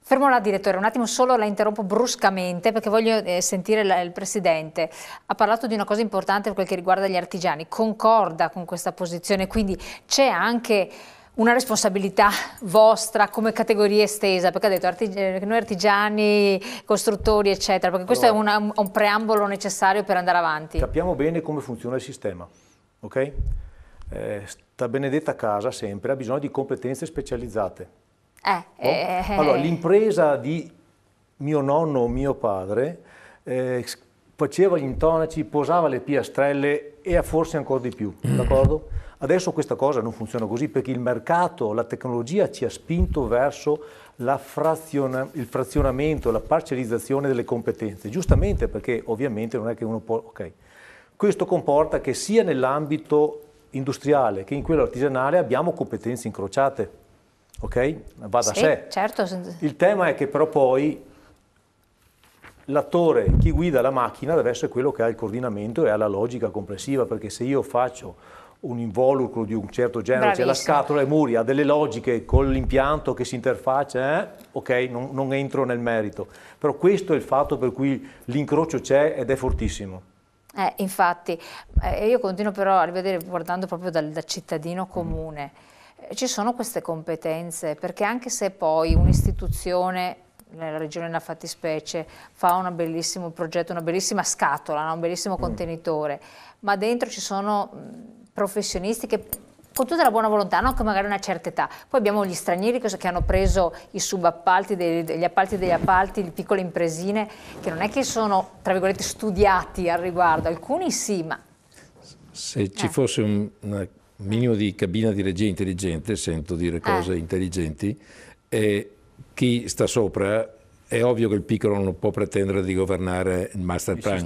Fermo là, direttore, un attimo solo la interrompo bruscamente perché voglio sentire il Presidente. Ha parlato di una cosa importante per quel che riguarda gli artigiani, concorda con questa posizione, quindi c'è anche una responsabilità vostra come categoria estesa, perché ha detto noi artigiani, costruttori eccetera, perché questo allora, è un preambolo necessario per andare avanti. Capiamo bene come funziona il sistema, ok? Sta benedetta casa sempre ha bisogno di competenze specializzate. Allora, l'impresa di mio nonno o mio padre faceva gli intonaci, posava le piastrelle e forse ancora di più, d'accordo? Adesso questa cosa non funziona così perché il mercato, la tecnologia ci ha spinto verso il frazionamento, la parcellizzazione delle competenze, giustamente perché ovviamente non è che uno può... ok. Questo comporta che sia nell'ambito industriale che in quello artigianale abbiamo competenze incrociate. Ok? Va da sé. Certo. Il tema è che però poi l'attore, chi guida la macchina deve essere quello che ha il coordinamento e ha la logica complessiva, perché se io faccio un involucro di un certo genere, c'è la scatola e muri, ha delle logiche con l'impianto che si interfaccia, ok, non entro nel merito. Però questo è il fatto per cui l'incrocio c'è ed è fortissimo. Infatti, io continuo però a rivedere, guardando proprio da cittadino comune, ci sono queste competenze, perché anche se poi un'istituzione, la regione nella fattispecie, fa un bellissimo progetto, una bellissima scatola, un bellissimo contenitore, ma dentro ci sono professionisti che con tutta la buona volontà, no? Che magari una certa età. Poi abbiamo gli stranieri che hanno preso i subappalti, degli appalti degli appalti, le piccole impresine, che non è che sono, tra virgolette, studiati al riguardo, alcuni sì, ma... Se ci fosse un minimo di cabina di regia intelligente, sento dire cose intelligenti, e chi sta sopra, è ovvio che il piccolo non può pretendere di governare il master plan,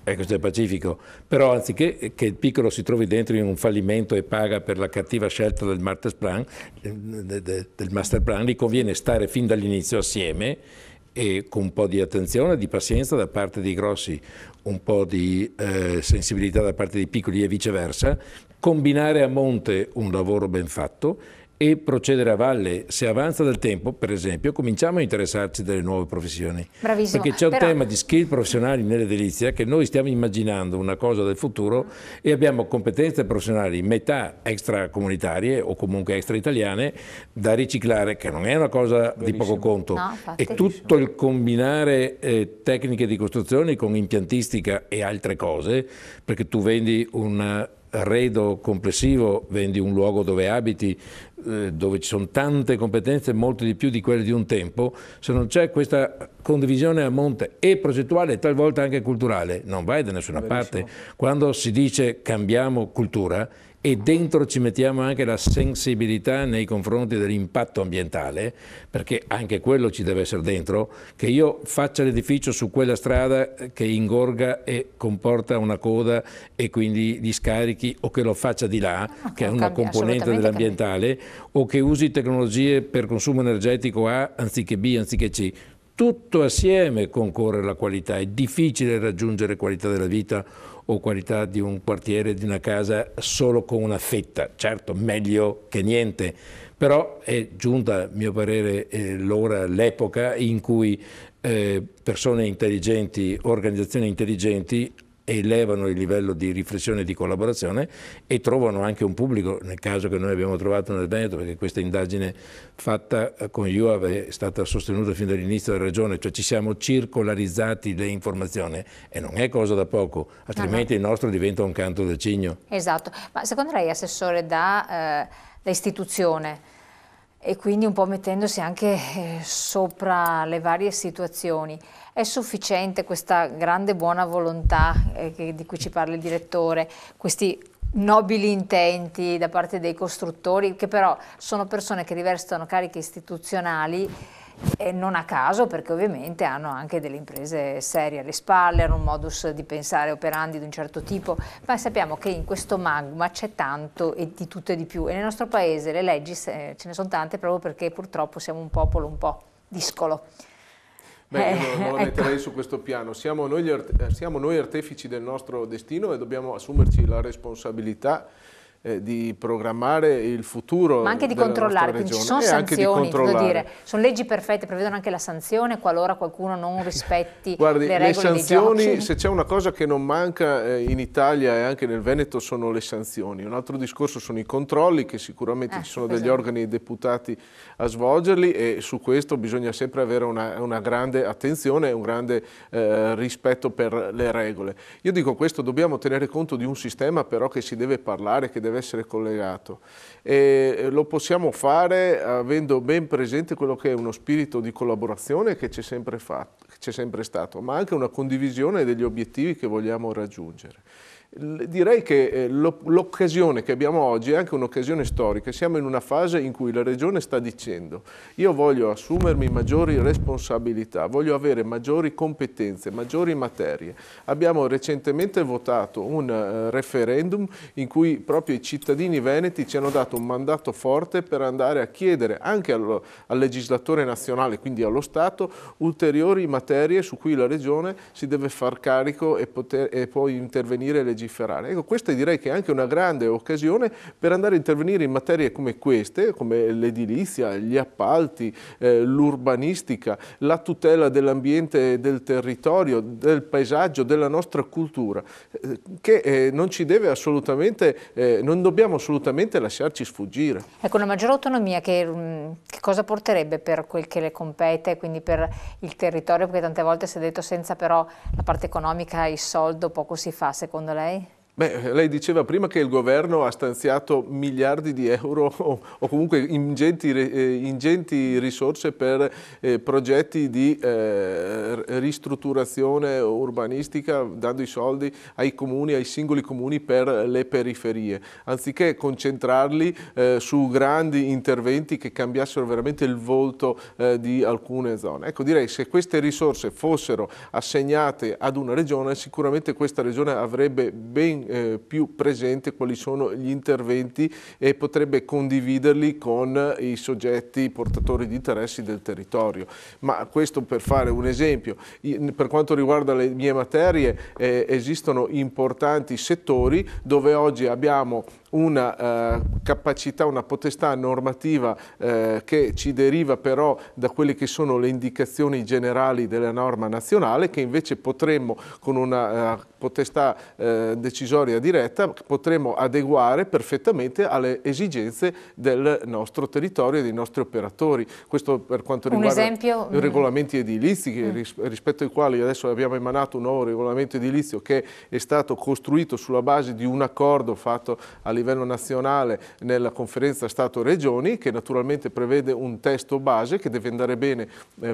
questo è pacifico, però anziché che il piccolo si trovi dentro in un fallimento e paga per la cattiva scelta del master plan, gli conviene stare fin dall'inizio assieme e con un po' di attenzione, di pazienza da parte dei grossi, un po' di sensibilità da parte dei piccoli e viceversa, combinare a monte un lavoro ben fatto e procedere a valle. Se avanza del tempo, per esempio, cominciamo a interessarci delle nuove professioni. Bravissimo. Perché c'è un tema di skill professionali nell'edilizia che noi stiamo immaginando una cosa del futuro e abbiamo competenze professionali metà extracomunitarie o comunque extra italiane da riciclare, che non è una cosa di poco conto. No, e tutto il combinare tecniche di costruzione con impiantistica e altre cose, perché tu vendi un arredo complessivo, vendi un luogo dove abiti, dove ci sono tante competenze, molte di più di quelle di un tempo. Se non c'è questa condivisione a monte e progettuale e talvolta anche culturale, non vai da nessuna parte. Quando si dice cambiamo cultura e dentro ci mettiamo anche la sensibilità nei confronti dell'impatto ambientale, perché anche quello ci deve essere dentro, che io faccia l'edificio su quella strada che ingorga e comporta una coda e quindi gli scarichi, o che lo faccia di là, che è una componente dell'ambientale, o che usi tecnologie per consumo energetico A anziché B anziché C. Tutto assieme concorre alla qualità. È difficile raggiungere qualità della vita o qualità di un quartiere, di una casa, solo con una fetta. Certo, meglio che niente, però è giunta, a mio parere, l'epoca in cui persone intelligenti, organizzazioni intelligenti elevano il livello di riflessione e di collaborazione e trovano anche un pubblico, nel caso che noi abbiamo trovato nel Veneto, perché questa indagine fatta con UAV è stata sostenuta fin dall'inizio dalla Regione, cioè ci siamo circolarizzati le informazioni e non è cosa da poco, altrimenti il nostro diventa un canto del cigno. Esatto, ma secondo lei, assessore, da istituzione, e quindi un po' mettendosi anche sopra le varie situazioni, è sufficiente questa grande buona volontà di cui ci parla il direttore, questi nobili intenti da parte dei costruttori, che però sono persone che rivestono cariche istituzionali e non a caso, perché ovviamente hanno anche delle imprese serie alle spalle, hanno un modus di pensare operandi di un certo tipo, ma sappiamo che in questo magma c'è tanto e di tutto e di più, e nel nostro paese le leggi ce ne sono tante proprio perché purtroppo siamo un popolo un po' discolo. Beh, io non la metterei su questo piano. Siamo noi artefici del nostro destino e dobbiamo assumerci la responsabilità di programmare il futuro, ma anche di controllare, quindi ci sono sanzioni, devo dire, sono leggi perfette, prevedono anche la sanzione qualora qualcuno non rispetti le regole dei giochi. Le sanzioni, se c'è una cosa che non manca in Italia e anche nel Veneto, sono le sanzioni. Un altro discorso sono i controlli, che sicuramente ci sono degli organi deputati a svolgerli, e su questo bisogna sempre avere una grande attenzione e un grande rispetto per le regole. Io dico questo, dobbiamo tenere conto di un sistema però che si deve parlare, che deve essere collegato, e lo possiamo fare avendo ben presente quello che è uno spirito di collaborazione che c'è sempre stato, ma anche una condivisione degli obiettivi che vogliamo raggiungere. Direi che l'occasione che abbiamo oggi è anche un'occasione storica. Siamo in una fase in cui la Regione sta dicendo: io voglio assumermi maggiori responsabilità, voglio avere maggiori competenze, maggiori materie. Abbiamo recentemente votato un referendum in cui proprio i cittadini veneti ci hanno dato un mandato forte per andare a chiedere anche al legislatore nazionale, quindi allo Stato, ulteriori materie su cui la Regione si deve far carico e poi intervenire e legiferare. Ecco, questa direi che è anche una grande occasione per andare a intervenire in materie come queste, come l'edilizia, gli appalti, l'urbanistica, la tutela dell'ambiente e del territorio, del paesaggio, della nostra cultura, che non ci deve assolutamente, non dobbiamo assolutamente lasciarci sfuggire. Ecco, una maggiore autonomia che cosa porterebbe per quel che le compete, quindi per il territorio, perché tante volte si è detto senza però la parte economica, il soldo, poco si fa, secondo lei? Beh, lei diceva prima che il governo ha stanziato miliardi di euro o comunque ingenti risorse per progetti di ristrutturazione urbanistica, dando i soldi ai comuni, ai singoli comuni per le periferie, anziché concentrarli su grandi interventi che cambiassero veramente il volto di alcune zone. Ecco, direi che se queste risorse fossero assegnate ad una regione, sicuramente questa regione avrebbe ben più presente quali sono gli interventi e potrebbe condividerli con i soggetti portatori di interessi del territorio. Ma questo per fare un esempio. Per quanto riguarda le mie materie, esistono importanti settori dove oggi abbiamo una capacità, una potestà normativa che ci deriva però da quelle che sono le indicazioni generali della norma nazionale, che invece potremmo, con una potestà decisoria diretta, potremmo adeguare perfettamente alle esigenze del nostro territorio e dei nostri operatori. Questo per quanto riguarda i regolamenti edilizi, rispetto ai quali adesso abbiamo emanato un nuovo regolamento edilizio che è stato costruito sulla base di un accordo fatto a livello nazionale nella conferenza Stato-Regioni, che naturalmente prevede un testo base che deve andare bene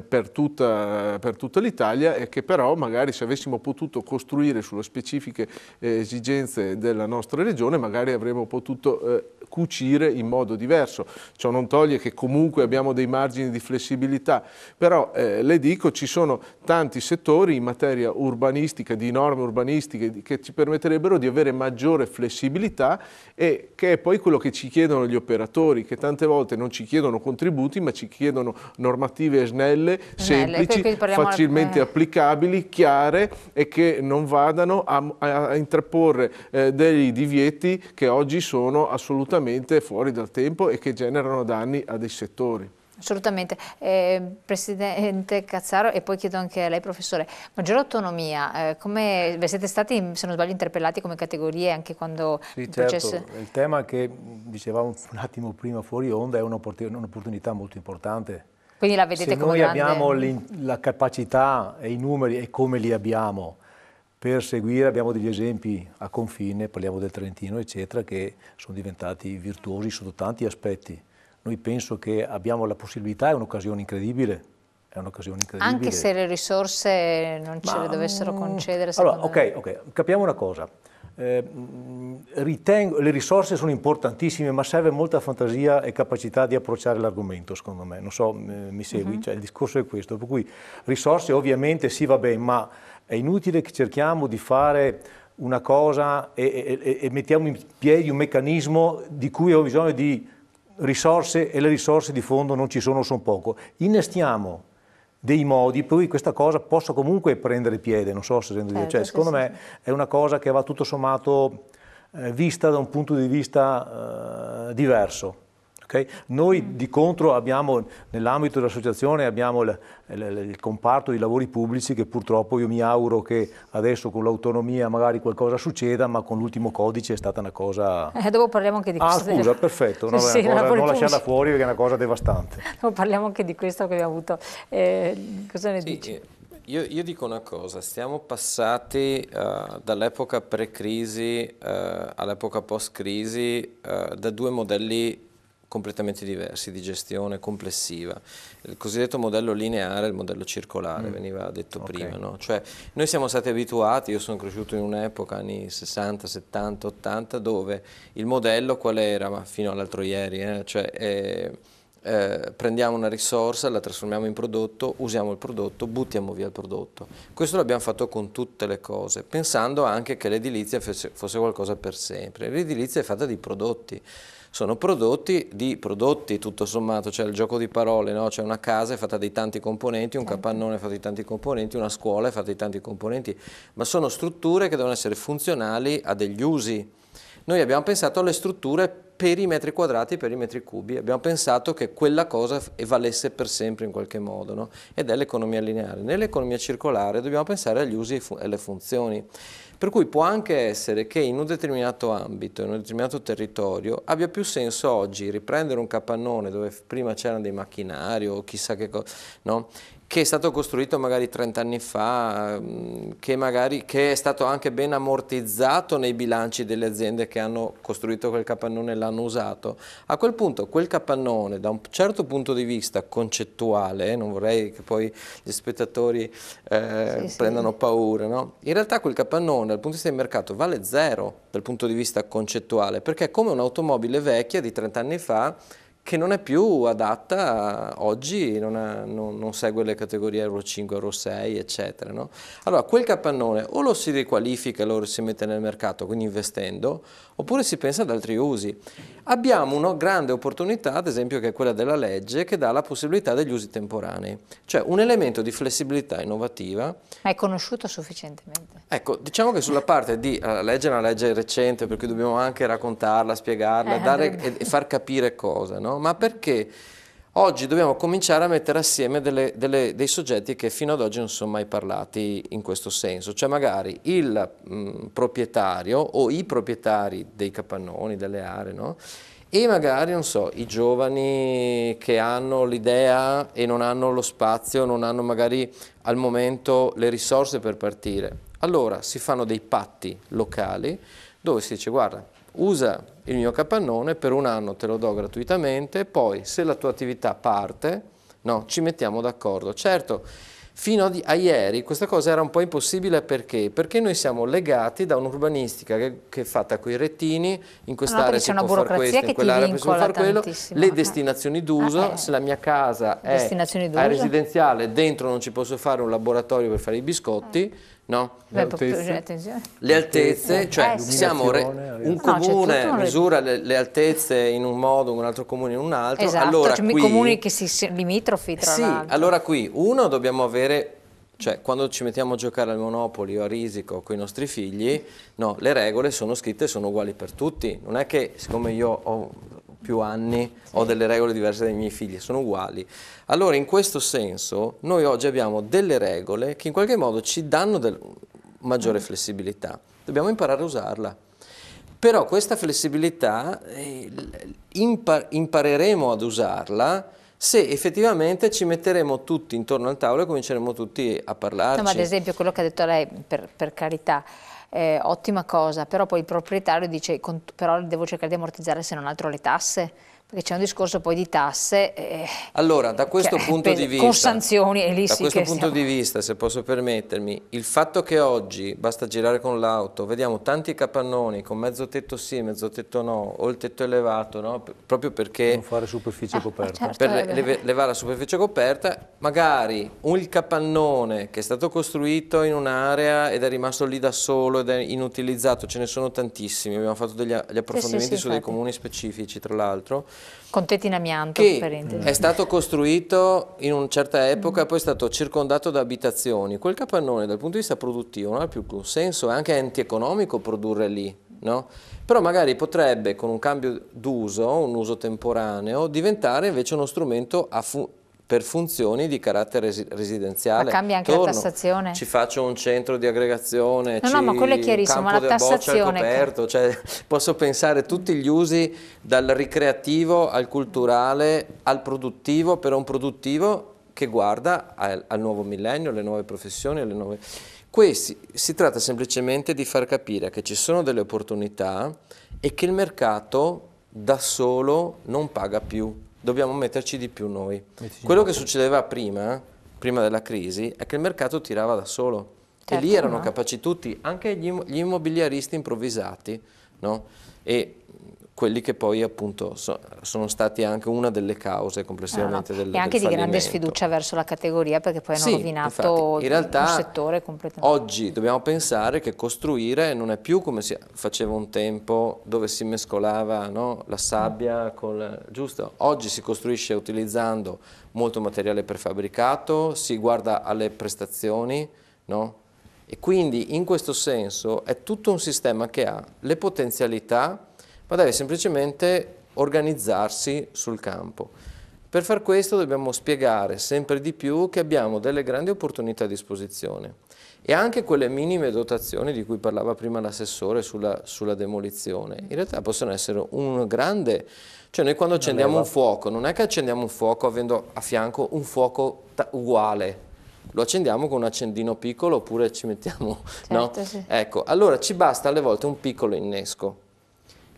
per tutta l'Italia, e che però magari, se avessimo potuto costruire sulle specifiche esigenze della nostra regione, magari avremmo potuto cucire in modo diverso. Ciò non toglie che comunque abbiamo dei margini di flessibilità, però le dico, ci sono tanti settori in materia urbanistica, di norme urbanistiche, che ci permetterebbero di avere maggiore flessibilità, e che è poi quello che ci chiedono gli operatori, che tante volte non ci chiedono contributi, ma ci chiedono normative snelle, semplici, facilmente applicabili, chiare, e che non vadano a intraporre dei divieti che oggi sono assolutamente fuori dal tempo e che generano danni a dei settori. Assolutamente. Presidente Cazzaro, e poi chiedo anche a lei, professore, maggiore autonomia, come siete stati, se non sbaglio, interpellati come categorie anche quando il processo... Certo, il tema che dicevamo un attimo prima fuori onda è un'opportunità molto importante. Quindi la vedete come grande... Se noi abbiamo la capacità e i numeri, e come li abbiamo, per seguire, abbiamo degli esempi a confine, parliamo del Trentino, eccetera, che sono diventati virtuosi sotto tanti aspetti. Noi penso che abbiamo la possibilità, è un'occasione incredibile. Anche se le risorse non ce le dovessero concedere, allora, ok, capiamo una cosa. Ritengo, le risorse sono importantissime, ma serve molta fantasia e capacità di approcciare l'argomento, secondo me. Non so, mi segui? Cioè, il discorso è questo. Per cui risorse ovviamente sì, va bene, ma è inutile che cerchiamo di fare una cosa e mettiamo in piedi un meccanismo di cui ho bisogno di risorse, e le risorse di fondo non ci sono poco. Innestiamo dei modi per cui questa cosa possa comunque prendere piede, non so se sento dire, cioè, secondo me è una cosa che va tutto sommato vista da un punto di vista diverso. Okay? Noi di contro abbiamo, nell'ambito dell'associazione, abbiamo il comparto dei lavori pubblici che purtroppo io mi auguro che adesso con l'autonomia magari qualcosa succeda, ma con l'ultimo codice è stata una cosa... Dopo parliamo anche di questo. Ah scusa, perfetto, no, sì, non lasciarla fuori perché è una cosa devastante. Dopo parliamo anche di questo che abbiamo avuto. Cosa ne dici? Io dico una cosa, siamo passati dall'epoca pre-crisi all'epoca post-crisi da due modelli completamente diversi di gestione complessiva. Il cosiddetto modello lineare e il modello circolare, veniva detto prima. No? Cioè, noi siamo stati abituati, io sono cresciuto in un'epoca, anni 60, 70, 80, dove il modello qual era? Ma fino all'altro ieri, prendiamo una risorsa, la trasformiamo in prodotto, usiamo il prodotto, buttiamo via il prodotto. Questo l'abbiamo fatto con tutte le cose, pensando anche che l'edilizia fosse qualcosa per sempre. L'edilizia è fatta di prodotti. Sono prodotti di prodotti, tutto sommato, cioè il gioco di parole, no? Cioè una casa è fatta di tanti componenti, un capannone è fatto di tanti componenti, una scuola è fatta di tanti componenti, ma sono strutture che devono essere funzionali a degli usi. Noi abbiamo pensato alle strutture per i metri quadrati, per i metri cubi, abbiamo pensato che quella cosa valesse per sempre in qualche modo, no? Ed è l'economia lineare. Nell'economia circolare dobbiamo pensare agli usi e alle funzioni. Per cui può anche essere che in un determinato ambito, in un determinato territorio, abbia più senso oggi riprendere un capannone dove prima c'erano dei macchinari o chissà che cosa, no? Che è stato costruito magari 30 anni fa, che è stato anche ben ammortizzato nei bilanci delle aziende che hanno costruito quel capannone e l'hanno usato. A quel punto quel capannone, da un certo punto di vista concettuale, non vorrei che poi gli spettatori prendano paura, no? In realtà quel capannone dal punto di vista del mercato vale zero dal punto di vista concettuale, perché è come un'automobile vecchia di 30 anni fa che non è più adatta oggi, non segue le categorie Euro 5, Euro 6, eccetera. No? Allora, quel capannone o lo si riqualifica e lo si mette nel mercato, quindi investendo, oppure si pensa ad altri usi. Abbiamo una grande opportunità, ad esempio, che è quella della legge, che dà la possibilità degli usi temporanei, cioè un elemento di flessibilità innovativa. Ma è conosciuto sufficientemente? Ecco, diciamo che sulla parte di la legge è una legge recente, per cui dobbiamo anche raccontarla, spiegarla, dare e far capire cosa, no? Ma perché oggi dobbiamo cominciare a mettere assieme dei soggetti che fino ad oggi non sono mai parlati in questo senso, cioè magari il proprietario o i proprietari dei capannoni, delle aree, no? E magari, non so, i giovani che hanno l'idea e non hanno lo spazio, non hanno magari al momento le risorse per partire. Allora si fanno dei patti locali dove si dice guarda, usa il mio capannone, per un anno te lo do gratuitamente, poi se la tua attività parte, no, ci mettiamo d'accordo. Certo, fino a ieri questa cosa era un po' impossibile perché? Perché noi siamo legati da un'urbanistica che è fatta con i rettini, in quest'area si può fare questo, in quell'area si può fare quello, le destinazioni d'uso, se la mia casa è residenziale, dentro non ci posso fare un laboratorio per fare i biscotti, no? Le altezze, cioè siamo un comune misura le altezze in un modo, un altro comune in un altro. Esatto, allora cioè qui, comuni che si limitrofi tra l'altro. Allora qui uno dobbiamo avere, cioè quando ci mettiamo a giocare al Monopoli o a Risico con i nostri figli, no, le regole sono scritte e sono uguali per tutti. Non è che siccome io ho più anni ho delle regole diverse dai miei figli, sono uguali. Allora in questo senso noi oggi abbiamo delle regole che in qualche modo ci danno maggiore flessibilità, dobbiamo imparare a usarla. Però questa flessibilità impareremo ad usarla se effettivamente ci metteremo tutti intorno al tavolo e cominceremo tutti a parlarci. No, ma ad esempio quello che ha detto lei, per carità, ottima cosa, però poi il proprietario dice però devo cercare di ammortizzare se non altro le tasse, perché c'è un discorso poi di tasse. Allora, da questo punto di vista, con sanzioni, e lì da sì questo che punto di vista, se posso permettermi, il fatto che oggi basta girare con l'auto, vediamo tanti capannoni con mezzo tetto sì, mezzo tetto no, o il tetto elevato, no? Proprio perché non fare superficie coperta. Certo, per levare la superficie coperta, magari il capannone che è stato costruito in un'area ed è rimasto lì da solo ed è inutilizzato, ce ne sono tantissimi, abbiamo fatto degli approfondimenti su dei comuni specifici tra l'altro, con tetti in amianto, che è stato costruito in una certa epoca e poi è stato circondato da abitazioni. Quel capannone dal punto di vista produttivo non ha più alcun senso, è anche antieconomico produrre lì. no? Però magari potrebbe, con un cambio d'uso, un uso temporaneo, diventare invece uno strumento per funzioni di carattere residenziale. Ma cambia anche la tassazione? Ci faccio un centro di aggregazione, no, ma quello è chiarissimo, ma la tassazione... Coperto, cioè, posso pensare tutti gli usi, dal ricreativo al culturale al produttivo, per un produttivo che guarda al nuovo millennio, alle nuove professioni, alle nuove... Si tratta semplicemente di far capire che ci sono delle opportunità e che il mercato da solo non paga più. Dobbiamo metterci di più noi. Quello che succedeva prima della crisi, è che il mercato tirava da solo. Certo, e lì erano capaci tutti, anche gli immobiliaristi improvvisati, no? E quelli che poi appunto sono stati anche una delle cause complessivamente del e anche del di grande sfiducia verso la categoria, perché poi hanno rovinato infatti, in realtà, un settore completamente. Oggi dobbiamo pensare che costruire non è più come si faceva un tempo, dove si mescolava, no, la sabbia con giusto? Oggi si costruisce utilizzando molto materiale prefabbricato, si guarda alle prestazioni, no? E quindi in questo senso è tutto un sistema che ha le potenzialità, ma deve semplicemente organizzarsi sul campo. Per far questo dobbiamo spiegare sempre di più che abbiamo delle grandi opportunità a disposizione e anche quelle minime dotazioni di cui parlava prima l'assessore sulla demolizione. In realtà possono essere un grande... Cioè noi quando accendiamo un fuoco, non è che accendiamo un fuoco avendo a fianco un fuoco uguale, lo accendiamo con un accendino piccolo oppure ci mettiamo... Certo, no? Sì. Ecco, allora ci basta alle volte un piccolo innesco.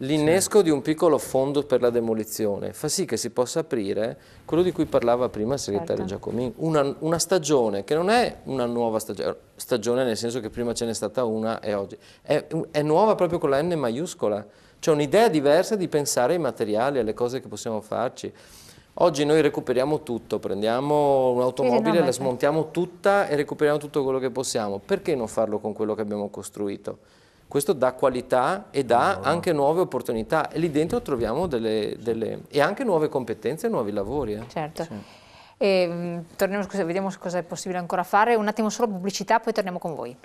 L'innesco di un piccolo fondo per la demolizione fa sì che si possa aprire quello di cui parlava prima il segretario Giacomini, una stagione che non è una nuova stagione nel senso che prima ce n'è stata una e oggi, è nuova proprio con la N maiuscola, cioè un'idea diversa di pensare ai materiali, alle cose che possiamo farci. Oggi noi recuperiamo tutto, prendiamo un'automobile, la smontiamo tutta e recuperiamo tutto quello che possiamo, perché non farlo con quello che abbiamo costruito? Questo dà qualità e dà anche nuove opportunità e lì dentro troviamo e anche nuove competenze e nuovi lavori. Certo. Sì. Torniamo, vediamo cosa è possibile ancora fare, un attimo solo pubblicità, poi torniamo con voi.